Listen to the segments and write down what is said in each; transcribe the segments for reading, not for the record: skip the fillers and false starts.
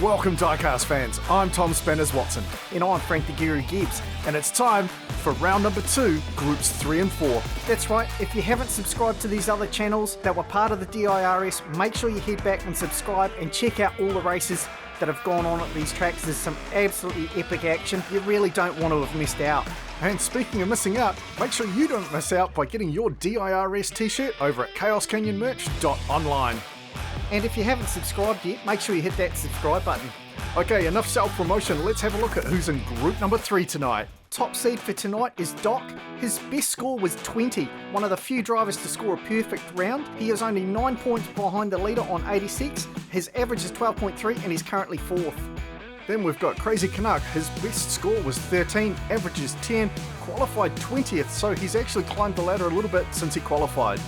Welcome Diecast fans, I'm Tom Spanners Watson. And I'm Frank the Guru Gibbs. And it's time for round number 2, groups 3 and 4. That's right, if you haven't subscribed to these other channels that were part of the DIRS, make sure you head back and subscribe and check out all the races that have gone on at these tracks. There's some absolutely epic action. You really don't want to have missed out. And speaking of missing out, make sure you don't miss out by getting your DIRS t-shirt over at chaoscanyonmerch.online. And if you haven't subscribed yet, make sure you hit that subscribe button. Okay, enough self-promotion, let's have a look at who's in group number 3 tonight. Top seed for tonight is Doc. His best score was 20, one of the few drivers to score a perfect round. He is only 9 points behind the leader on 86. His average is 12.3 and he's currently 4th. Then we've got Crazy Canuck. His best score was 13, average is 10, qualified 20th, so he's actually climbed the ladder a little bit since he qualified.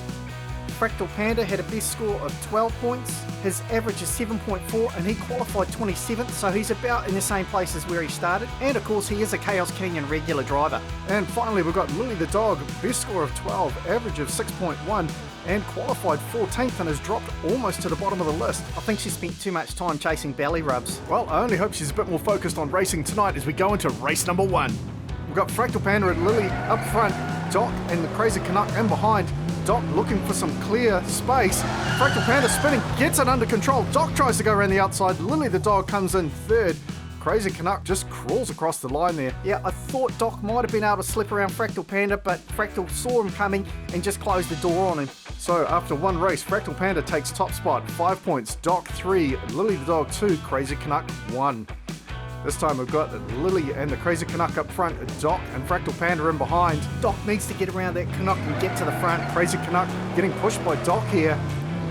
Fractal Panda had a best score of 12 points. His average is 7.4 and he qualified 27th, so he's about in the same place as where he started. And of course he is a Chaos Canyon regular driver. And finally we've got Lily the Dog, best score of 12, average of 6.1 and qualified 14th and has dropped almost to the bottom of the list. I think she spent too much time chasing belly rubs. Well, I only hope she's a bit more focused on racing tonight as we go into race number 1. We've got Fractal Panda and Lily up front, Doc and the Crazy Canuck in behind. Doc looking for some clear space. Fractal Panda spinning, gets it under control. Doc tries to go around the outside. Lily the Dog comes in third. Crazy Canuck just crawls across the line there. Yeah, I thought Doc might have been able to slip around Fractal Panda, but Fractal saw him coming and just closed the door on him. So after one race, Fractal Panda takes top spot, 5 points. Doc 3, Lily the Dog 2, Crazy Canuck 1. This time we've got Lily and the Crazy Canuck up front, Doc and Fractal Panda in behind. Doc needs to get around that Canuck and get to the front. Crazy Canuck getting pushed by Doc here.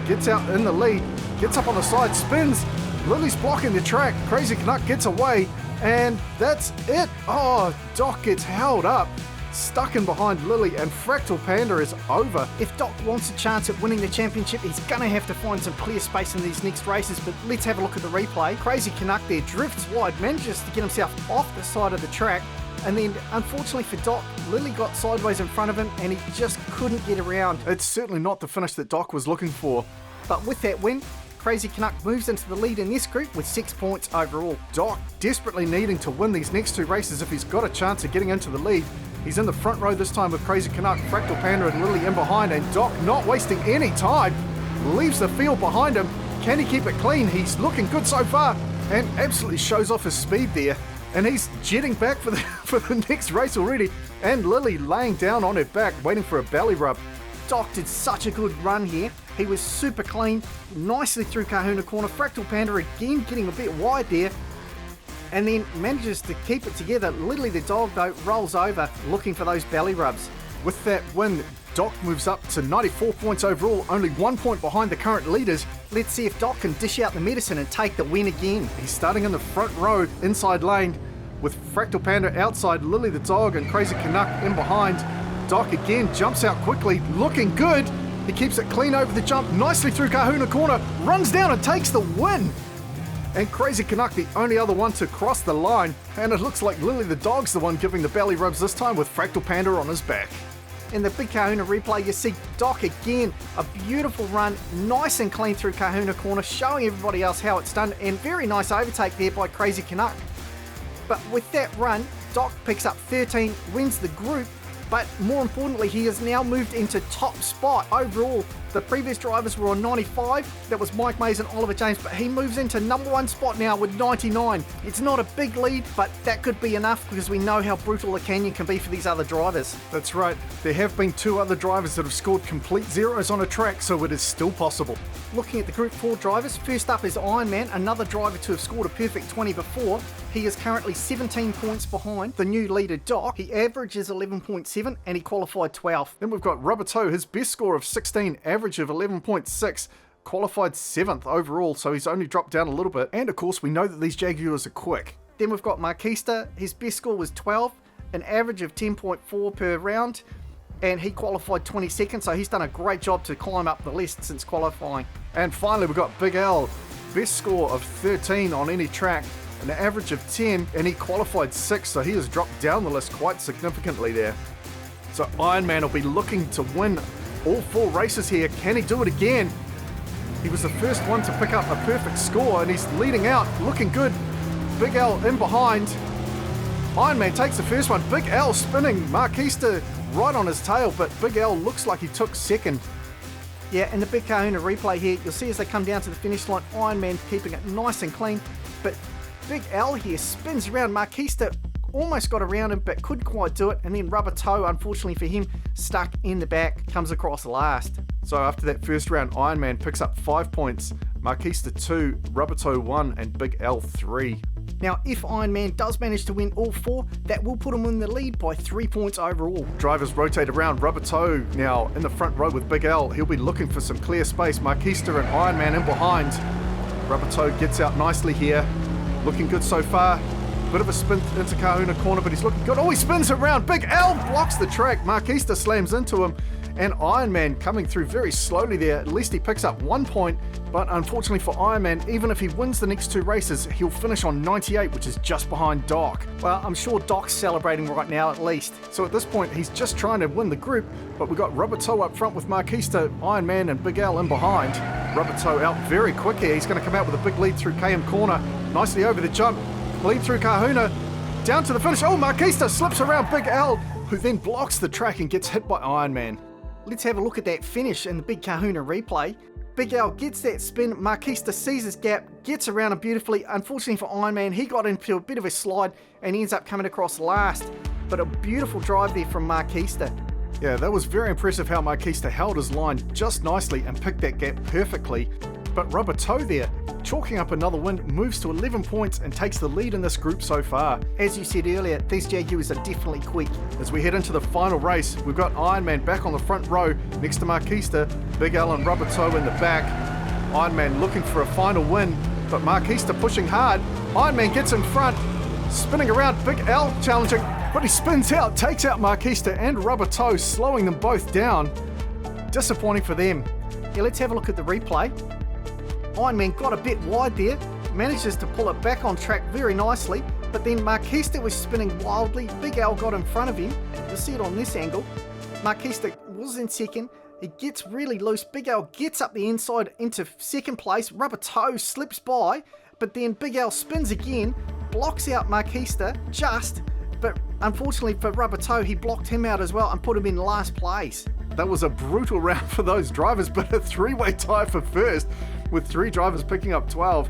Gets out in the lead, gets up on the side, spins. Lily's blocking the track. Crazy Canuck gets away, and that's it. Oh, Doc gets held up, stuck in behind Lily, and Fractal Panda is over. If Doc wants a chance at winning the championship, he's going to have to find some clear space in these next races, but let's have a look at the replay. Crazy Canuck there drifts wide, manages to get himself off the side of the track, and then unfortunately for Doc, Lily got sideways in front of him and he just couldn't get around. It's certainly not the finish that Doc was looking for. But with that win, Crazy Canuck moves into the lead in this group with 6 points overall. Doc desperately needing to win these next 2 races if he's got a chance of getting into the lead. He's in the front row this time with Crazy Canuck, Fractal Panda and Lily in behind, and Doc not wasting any time, leaves the field behind him. Can he keep it clean? He's looking good so far and absolutely shows off his speed there. And he's jetting back for the next race already. And Lily laying down on her back, waiting for a belly rub. Doc did such a good run here. He was super clean, nicely through Kahuna Corner. Fractal Panda again getting a bit wide there, and then manages to keep it together. Lily the Dog, though, rolls over looking for those belly rubs. With that win, Doc moves up to 94 points overall, only 1 point behind the current leaders. Let's see if Doc can dish out the medicine and take the win again. He's starting in the front row, inside lane, with Fractal Panda outside, Lily the Dog and Crazy Canuck in behind. Doc again jumps out quickly, looking good. He keeps it clean over the jump, nicely through Kahuna Corner, runs down and takes the win. And Crazy Canuck, the only other one to cross the line. And it looks like Lily the Dog's the one giving the belly rubs this time with Fractal Panda on his back. In the big Kahuna replay, you see Doc again, a beautiful run, nice and clean through Kahuna Corner, showing everybody else how it's done, and very nice overtake there by Crazy Canuck. But with that run, Doc picks up 13, wins the group, but more importantly, he has now moved into top spot overall. The previous drivers were on 95, that was Mike Mays and Oliver James, but he moves into number 1 spot now with 99. It's not a big lead, but that could be enough because we know how brutal the canyon can be for these other drivers. That's right, there have been 2 other drivers that have scored complete zeros on a track, so it is still possible. Looking at the Group 4 drivers, first up is Iron Man, another driver to have scored a perfect 20 before. He is currently 17 points behind the new leader Doc. He averages 11.7 and he qualified 12th. Then we've got Rubber Toe, his best score of 16, average of 11.6, qualified 7th overall, so he's only dropped down a little bit. And of course, we know that these Jaguars are quick. Then we've got Marquista, his best score was 12, an average of 10.4 per round, and he qualified 22nd, so he's done a great job to climb up the list since qualifying. And finally, we've got Big L, best score of 13 on any track, an average of 10, and he qualified 6th, so he has dropped down the list quite significantly there. So Iron Man will be looking to win all 4 races here. Can he do it again? He was the first one to pick up a perfect score, and he's leading out, looking good. Big L in behind. Iron Man takes the first one. Big L spinning. Marquista right on his tail, but Big L looks like he took second. Yeah, in the Big Kahuna replay here, you'll see as they come down to the finish line, Iron Man keeping it nice and clean, but Big L here spins around. Marquista almost got around him, but couldn't quite do it, and then Rubber Toe, unfortunately for him, stuck in the back, comes across last. So after that first round, Iron Man picks up 5 points, Marquista 2, Rubber Toe 1, and Big L 3. Now, if Iron Man does manage to win all 4, that will put him in the lead by 3 points overall. Drivers rotate around. Rubber Toe now in the front row with Big L. He'll be looking for some clear space. Marquista and Iron Man in behind. Rubber Toe gets out nicely here. Looking good so far. Bit of a spin into Kahuna corner, but he's looking good. Oh, he spins around. Big L blocks the track. Marquista slams into him. And Iron Man coming through very slowly there. At least he picks up 1 point. But unfortunately for Iron Man, even if he wins the next 2 races, he'll finish on 98, which is just behind Doc. Well, I'm sure Doc's celebrating right now at least. So at this point, he's just trying to win the group, but we've got Rubber Toe up front with Marquista, Iron Man, and Big L in behind. Rubber Toe out very quick here. He's going to come out with a big lead through KM corner. Nicely over the jump. Lead through Kahuna. Down to the finish. Oh, Marquista slips around Big L, who then blocks the track and gets hit by Iron Man. Let's have a look at that finish in the Big Kahuna replay. Big L gets that spin, Marquista sees his gap, gets around him beautifully. Unfortunately for Iron Man, he got into a bit of a slide and ends up coming across last. But a beautiful drive there from Marquista. Yeah, that was very impressive how Marquista held his line just nicely and picked that gap perfectly. But Rubber Toe there, chalking up another win, moves to 11 points and takes the lead in this group so far. As you said earlier, these Jaguars are definitely quick. As we head into the final race, we've got Iron Man back on the front row next to Marquista, Big L and Rubber Toe in the back. Iron Man looking for a final win, but Marquista pushing hard. Iron Man gets in front, spinning around, Big L challenging, but he spins out, takes out Marquista and Rubber Toe, slowing them both down. Disappointing for them. Yeah, let's have a look at the replay. Iron Man got a bit wide there, manages to pull it back on track very nicely, but then Marquista was spinning wildly. Big L got in front of him. You'll see it on this angle. Marquista was in second. He gets really loose. Big L gets up the inside into second place. Rubber Toe slips by, but then Big L spins again, blocks out Marquista just, but unfortunately for Rubber Toe, he blocked him out as well and put him in last place. That was a brutal round for those drivers, but a 3-way tie for first, with 3 drivers picking up 12.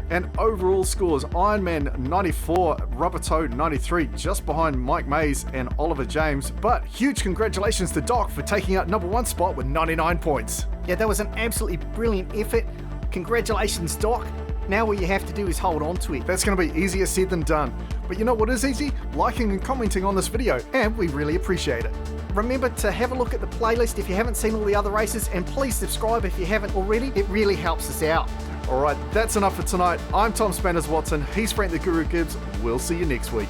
And overall scores, Iron Man 94, Rubber Toe 93, just behind Mike Mays and Oliver James. But huge congratulations to Doc for taking out number 1 spot with 99 points. Yeah, that was an absolutely brilliant effort. Congratulations, Doc. Now all you have to do is hold on to it. That's going to be easier said than done. But you know what is easy? Liking and commenting on this video, and we really appreciate it. Remember to have a look at the playlist if you haven't seen all the other races, and please subscribe if you haven't already. It really helps us out. Alright, that's enough for tonight. I'm Tom Spanners Watson, he's Frank the Guru Gibbs. We'll see you next week.